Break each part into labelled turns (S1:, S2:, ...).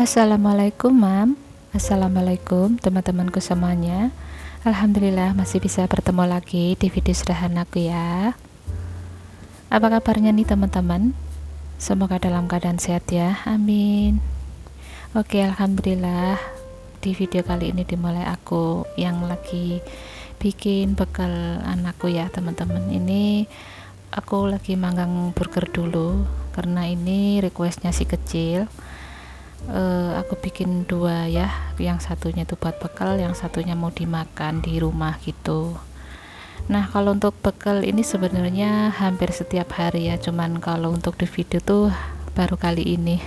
S1: Assalamualaikum Mam. Assalamualaikum teman-temanku semuanya. Alhamdulillah masih bisa bertemu lagi di video sederhanaku ya. Apa kabarnya nih teman-teman? Semoga dalam keadaan sehat ya, amin. Oke, alhamdulillah di video kali ini dimulai aku yang lagi bikin bekal anakku ya teman-teman. Ini aku lagi manggang burger dulu karena ini requestnya si kecil. Aku bikin dua ya, yang satunya itu buat bekal, yang satunya mau dimakan di rumah gitu. Nah, kalau untuk bekal ini sebenarnya hampir setiap hari ya, cuman kalau untuk di video tuh baru kali ini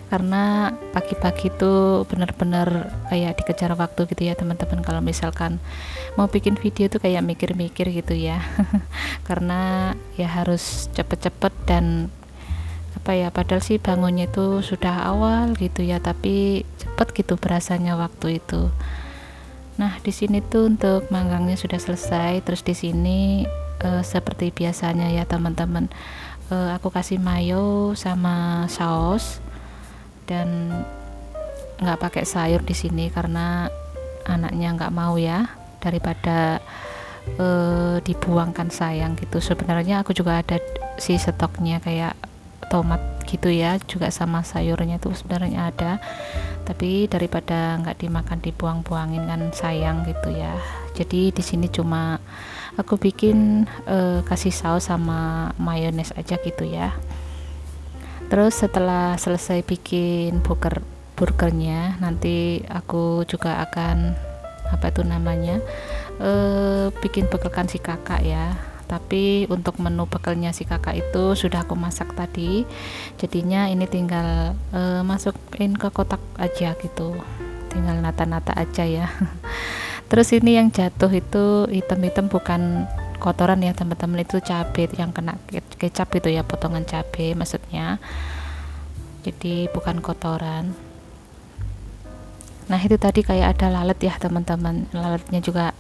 S1: karena pagi-pagi tuh bener-bener kayak dikejar waktu gitu ya teman-teman. Kalau misalkan mau bikin video tuh kayak mikir-mikir gitu ya karena ya harus cepet-cepet dan apa ya, padahal sih bangunnya itu sudah awal gitu ya, tapi cepet gitu berasanya waktu itu. Nah, di sini tuh untuk manggangnya sudah selesai. Terus di sini seperti biasanya ya teman-teman, aku kasih mayo sama saus dan nggak pakai sayur di sini karena anaknya nggak mau ya, daripada dibuangkan sayang gitu. Sebenarnya aku juga ada si stoknya kayak tomat gitu ya, juga sama sayurnya tuh sebenarnya ada, tapi daripada nggak dimakan dibuang-buangin kan sayang gitu ya. Jadi di sini cuma aku bikin kasih saus sama mayones aja gitu ya. Terus setelah selesai bikin burgernya, nanti aku juga akan apa itu namanya, bikin bekalkan si kakak ya. Tapi untuk menu bekalnya si kakak itu sudah aku masak tadi, jadinya ini tinggal masukin ke kotak aja gitu, tinggal nata-nata aja ya. Terus ini yang jatuh itu hitam-hitam bukan kotoran ya teman-teman, itu cabai yang kena kecap gitu ya, potongan cabai maksudnya, jadi bukan kotoran. Nah, itu tadi kayak ada lalat ya teman-teman, lalatnya juga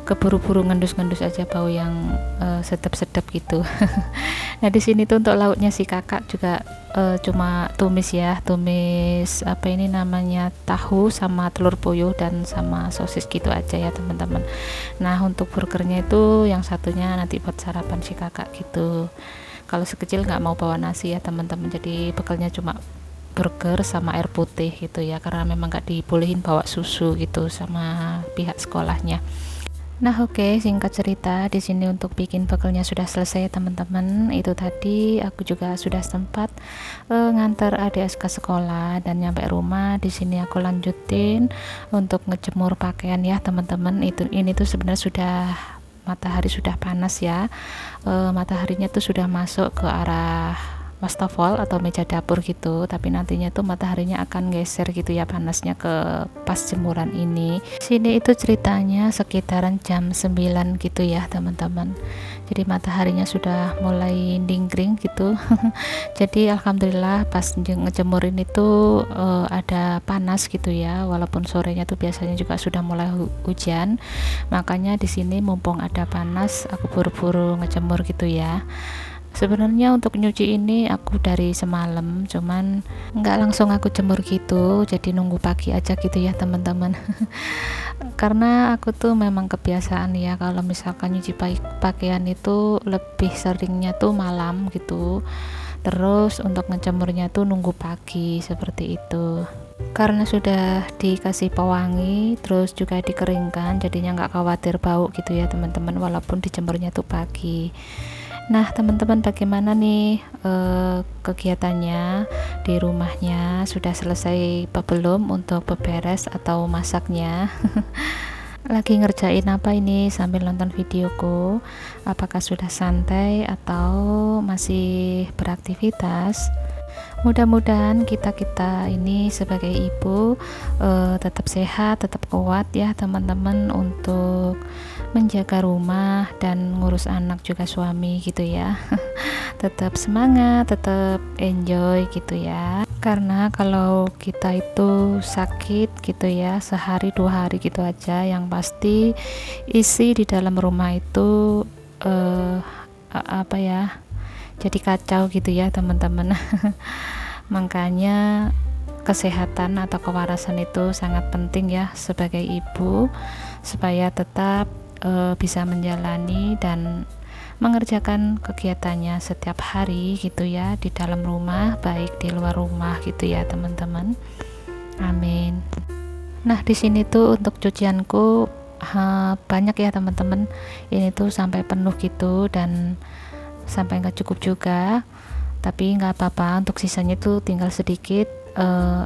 S1: keburu-buru ngendus-ngendus aja, bau yang sedap-sedap gitu. Nah, di sini tuh untuk lauknya si kakak juga cuma tumis ya, tumis apa ini namanya, tahu sama telur puyuh dan sama sosis gitu aja ya teman-teman. Nah, untuk burgernya itu yang satunya nanti buat sarapan si kakak gitu. Kalau sekecil nggak mau bawa nasi ya teman-teman, jadi bekalnya cuma burger sama air putih gitu ya, karena memang nggak dibolehin bawa susu gitu sama pihak sekolahnya. Nah, oke, singkat cerita di sini untuk bikin bekalnya sudah selesai teman-teman. Itu tadi aku juga sudah sempat ngantar adik ke sekolah dan nyampe rumah. Di sini aku lanjutin untuk ngejemur pakaian ya teman-teman. Ini tuh sebenarnya sudah matahari sudah panas ya. Mataharinya tuh sudah masuk ke arah wastafel atau meja dapur gitu, tapi nantinya tuh mataharinya akan geser gitu ya panasnya ke pas jemuran ini. Sini itu ceritanya sekitaran jam 9 gitu ya teman-teman, jadi mataharinya sudah mulai dingkring gitu. Jadi alhamdulillah pas ngejemurin itu ada panas gitu ya, walaupun sorenya tuh biasanya juga sudah mulai hujan, makanya di sini mumpung ada panas aku buru-buru ngejemur gitu ya. Sebenarnya untuk nyuci ini aku dari semalam, cuman nggak langsung aku jemur gitu, jadi nunggu pagi aja gitu ya teman-teman. Karena aku tuh memang kebiasaan ya, kalau misalkan nyuci pakaian itu lebih seringnya tuh malam gitu. Terus untuk ngejemurnya tuh nunggu pagi seperti itu. Karena sudah dikasih pewangi, terus juga dikeringkan, jadinya nggak khawatir bau gitu ya teman-teman, walaupun dijemurnya tuh pagi. Nah, teman-teman, bagaimana nih kegiatannya di rumahnya? Sudah selesai apa belum untuk beberes atau masaknya? Lagi ngerjain apa ini sambil nonton videoku? Apakah sudah santai atau masih beraktivitas? Mudah-mudahan kita ini sebagai ibu tetap sehat, tetap kuat ya teman-teman, untuk menjaga rumah dan ngurus anak juga suami gitu ya. Tetap semangat, tetap enjoy gitu ya. Karena kalau kita itu sakit gitu ya, sehari 2 hari gitu aja, yang pasti isi di dalam rumah itu apa ya, jadi kacau gitu ya teman-teman. Makanya kesehatan atau kewarasan itu sangat penting ya sebagai ibu, supaya tetap bisa menjalani dan mengerjakan kegiatannya setiap hari gitu ya, di dalam rumah baik di luar rumah gitu ya teman-teman. Amin. Nah, di sini tuh untuk cucianku banyak ya teman-teman. Ini tuh sampai penuh gitu dan sampai nggak cukup juga. Tapi nggak apa-apa, untuk sisanya tuh tinggal sedikit.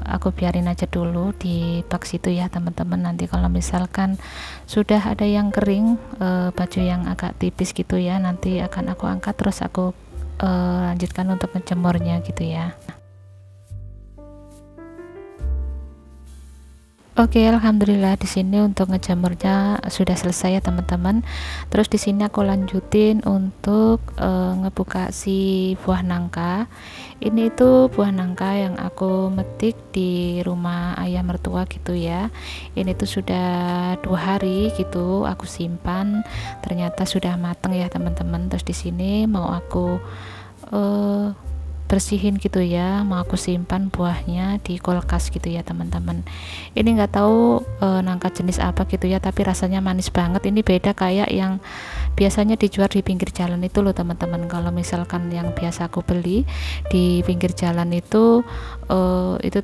S1: Aku biarin aja dulu di bak situ ya teman-teman. Nanti kalau misalkan sudah ada yang kering, baju yang agak tipis gitu ya, nanti akan aku angkat terus aku lanjutkan untuk menjemurnya gitu ya. Oke, alhamdulillah di sini untuk ngejemurnya sudah selesai ya teman-teman. Terus di sini aku lanjutin untuk ngebuka si buah nangka. Ini itu buah nangka yang aku metik di rumah ayah mertua gitu ya. Ini tuh sudah 2 hari gitu aku simpan. Ternyata sudah mateng ya teman-teman. Terus di sini mau aku bersihin gitu ya, mau aku simpan buahnya di kulkas gitu ya teman-teman. Ini nggak tahu nangka jenis apa gitu ya, tapi rasanya manis banget. Ini beda kayak yang biasanya dijual di pinggir jalan itu loh teman-teman. Kalau misalkan yang biasa aku beli di pinggir jalan itu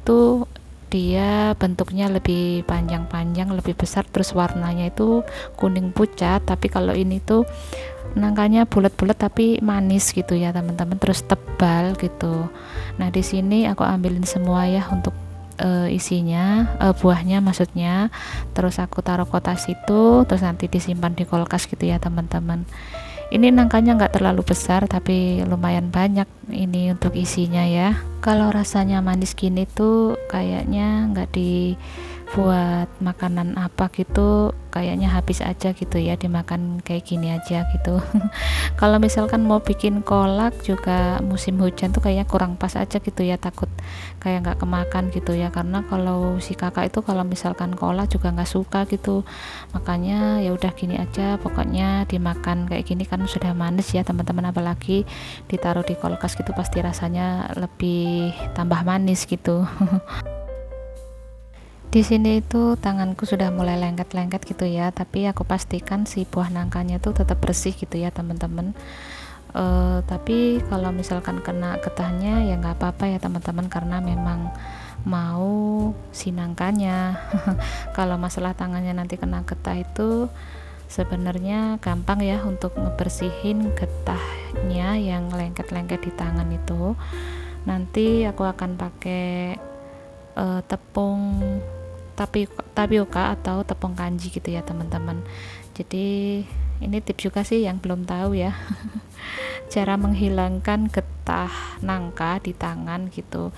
S1: tuh dia bentuknya lebih panjang-panjang, lebih besar, terus warnanya itu kuning pucat. Tapi kalau ini tuh nangkanya bulat-bulat tapi manis gitu ya teman-teman, terus tebal gitu. Nah, di sini aku ambilin semua ya untuk isinya, buahnya maksudnya. Terus aku taruh kotak situ, terus nanti disimpan di kulkas gitu ya teman-teman. Ini nangkanya nggak terlalu besar tapi lumayan banyak ini untuk isinya ya. Kalau rasanya manis gini tuh kayaknya nggak dibuat makanan apa gitu, kayaknya habis aja gitu ya, dimakan kayak gini aja gitu. Kalau misalkan mau bikin kolak juga musim hujan tuh kayaknya kurang pas aja gitu ya, takut kayak nggak kemakan gitu ya, karena kalau si kakak itu kalau misalkan kolak juga nggak suka gitu. Makanya ya udah gini aja, pokoknya dimakan kayak gini kan sudah manis ya teman-teman, apalagi ditaruh di kulkas gitu pasti rasanya lebih tambah manis gitu. Di sini itu tanganku sudah mulai lengket-lengket gitu ya, tapi aku pastikan si buah nangkanya tuh tetap bersih gitu ya teman-teman. Tapi kalau misalkan kena getahnya ya nggak apa-apa ya teman-teman, karena memang mau si nangkanya. Kalau masalah tangannya nanti kena getah itu sebenarnya gampang ya untuk ngebersihin getahnya yang lengket-lengket di tangan itu. Nanti aku akan pakai tepung tapioka atau tepung kanji gitu ya teman-teman. Jadi ini tips juga sih yang belum tahu ya. Cara menghilangkan getah nangka di tangan gitu.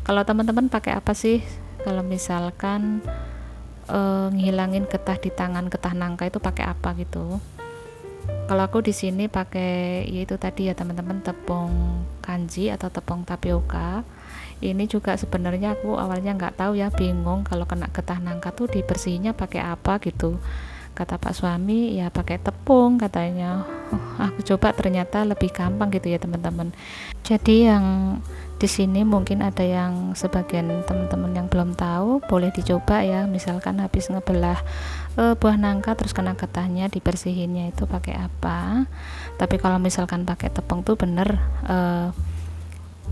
S1: Kalau teman-teman pakai apa sih kalau misalkan ngilangin getah di tangan, getah nangka itu pakai apa gitu? Kalau aku di sini pakai yaitu tadi ya teman-teman, tepung kanji atau tepung tapioka. Ini juga sebenarnya aku awalnya nggak tahu ya, bingung kalau kena getah nangka tuh dibersihinnya pakai apa gitu. Kata Pak suami ya pakai tepung katanya. Aku coba ternyata lebih gampang gitu ya teman-teman. Jadi yang di sini mungkin ada yang sebagian teman-teman yang belum tahu, boleh dicoba ya. Misalkan habis ngebelah buah nangka terus kena getahnya, dibersihinnya itu pakai apa. Tapi kalau misalkan pakai tepung tuh bener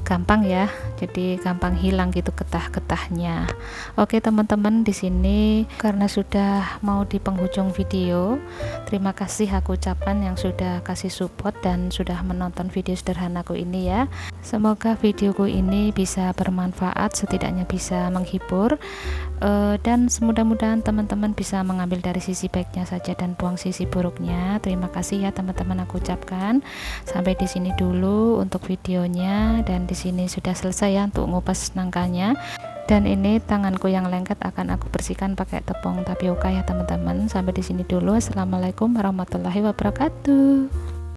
S1: gampang ya, jadi gampang hilang gitu getah-getahnya. Oke teman-teman, di sini karena sudah mau di penghujung video, terima kasih aku ucapkan yang sudah kasih support dan sudah menonton video sederhanaku ini ya. Semoga videoku ini bisa bermanfaat, setidaknya bisa menghibur, dan mudah-mudahan teman-teman bisa mengambil dari sisi baiknya saja dan buang sisi buruknya. Terima kasih ya teman-teman aku ucapkan. Sampai di sini dulu untuk videonya, dan di sini sudah selesai ya untuk ngupas nangkanya. Dan ini tanganku yang lengket akan aku bersihkan pakai tepung tapioka ya teman-teman. Sampai di sini dulu. Assalamualaikum warahmatullahi wabarakatuh.